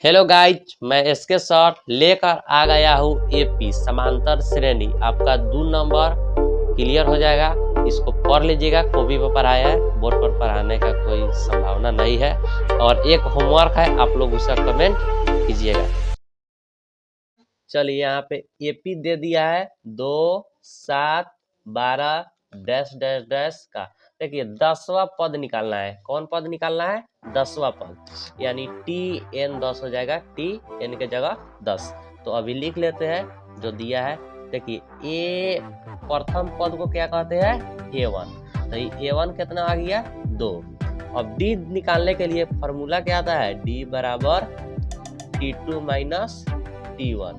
Hello guys, मैं SK sir लेकर आ गया हूँ एपी समांतर श्रेणी। आपका 2 नंबर क्लियर हो जाएगा। इसको पढ़ लीजिएगा, कॉपी पर पढ़ाया है, बोर्ड पर पढ़ाने का कोई संभावना नहीं है। और एक होमवर्क है, आप लोग उसका कमेंट कीजिएगा। चलिए, यहाँ पे एपी दे दिया है 2, 7, 12 डैश डैश डैश का। देखिए 10वां पद निकालना है। कौन पद निकालना है? 10वां पद, यानी टी एन 10 हो जाएगा। टी एन के जगह 10। तो अभी लिख लेते हैं जो दिया है। देखिए ए प्रथम पद को क्या कहते हैं? A1। तो A1 कितना आ गया? 2। अब डी निकालने के लिए फॉर्मूला क्या आता है? डी बराबर T2 minus T1।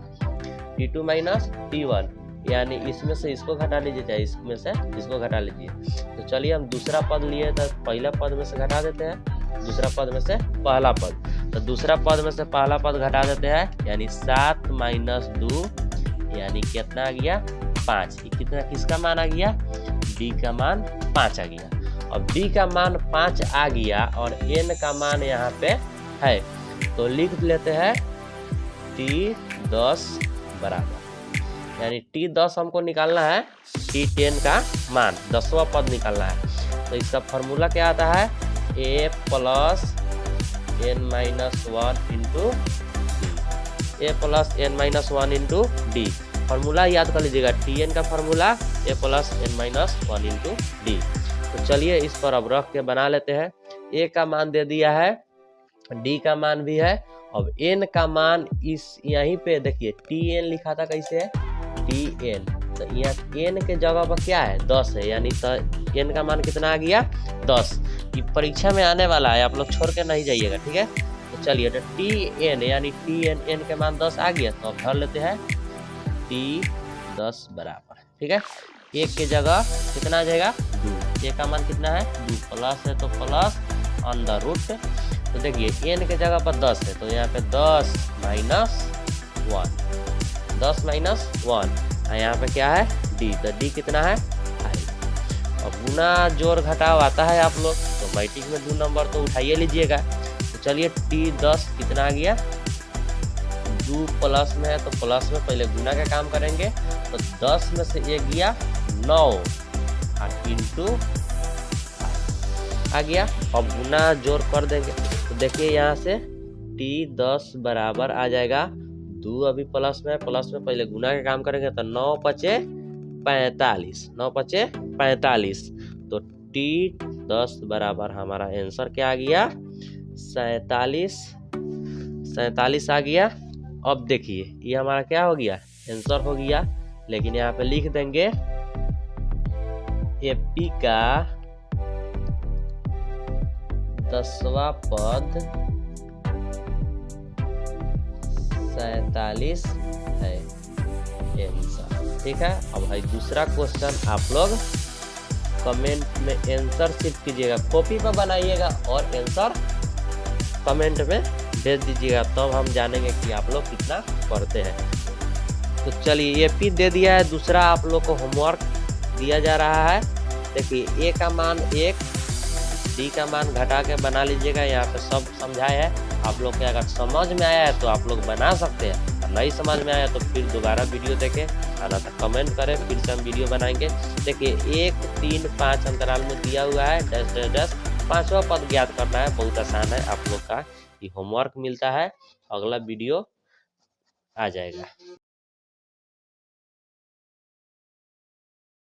T2 minus T1, यानी इसमें से इसको घटा लीजिए, चाहे इसमें से इसको घटा लीजिए। तो चलिए हम दूसरा पद लिए, तो पहला पद में से घटा देते हैं, दूसरा पद में से पहला पद। तो दूसरा पद में से पहला पद घटा देते हैं, यानी 7 माइनस 2, यानी कितना आ गया? 5। कितना किसका मान आ गया? डी का मान 5 आ गया। अब डी का मान 5 आ गया और एन का मान यहाँ पे है, तो लिख लेते हैं T10 बराबर, यानी T10 हमको निकालना है, T10 का मान 10वां पद निकालना है। तो इसका फॉर्मूला क्या आता है? A plus n minus 1 into D. A plus n minus 1 into D. Formula याद कर लीजिएगा, Tn का formula A plus n minus 1 into D. तो चलिए इस पर अब रख के बना लेते हैं। A का मान दे दिया है, डी का मान भी है। अब n का मान इस यहीं पे देखिए Tn लिखा था, कैसे है? Tn। तो यहाँ n के जगह पर क्या है? 10 है, यानी तो n का मान कितना आ गया? 10। ये परीक्षा में आने वाला है, आप लोग छोड़ के नहीं जाइएगा, ठीक है? तो चलिए, तो Tn यानी Tn n के मान 10 आ गया, तो अब धर लेते हैं T10 बराबर, ठीक है? 1 के जगह कितना आ जाएगा? 2। a का मान कितना है? 2। प्लस है तो प्लस अंडर रूट। तो देखिए n के जगह पर 10 है, तो यहाँ पे 10 माइनस 1, 10 माइनस 1। यहाँ पे क्या है? डी। तो डी कितना है? 5। अब गुना जोड़ घटाव आता है आप लोग, तो मैट्रिक में 2 नंबर तो उठाइए लीजिएगा। तो चलिए T10 कितना आ गया? 2 प्लस में है, तो प्लस में पहले गुना का काम करेंगे। तो 10 में से 1 गया 9 इंटू आ गया। अब गुना जोड़ कर देंगे, तो देखिए यहाँ से T10 बराबर आ जाएगा 2। अभी प्लस में, प्लस में पहले गुना का काम करेंगे, तो 9 पचे 45, 9 पचे 45। तो T10 बराबर हमारा आंसर क्या आ गया? 47 आ गया। अब देखिए ये हमारा क्या हो गया? आंसर हो गया। लेकिन यहाँ पे लिख देंगे एपी का 10वां पद 47 है आंसर, ठीक है? अब भाई दूसरा क्वेश्चन आप लोग कमेंट में आंसर सिर्फ कीजिएगा, कॉपी पर बनाइएगा और आंसर कमेंट में भेज दीजिएगा, तब हम जानेंगे कि आप लोग कितना पढ़ते हैं। तो चलिए एपी दे दिया है, दूसरा आप लोग को होमवर्क दिया जा रहा है। देखिए a का मान 1, डी का मान घटा के बना लीजिएगा। यहाँ पे सब समझाया है आप लोग के। अगर समझ में आया है तो आप लोग बना सकते हैं, और नहीं समझ में आया तो फिर दोबारा वीडियो देखें, आना था कमेंट करें, फिर से हम वीडियो बनाएंगे। देखिए 1, 3, 5 अंतराल में दिया हुआ है डैश डैश डैश। 5वां पद ज्ञात करना है, बहुत आसान है। आप लोग का ये होमवर्क मिलता है, अगला वीडियो आ जाएगा।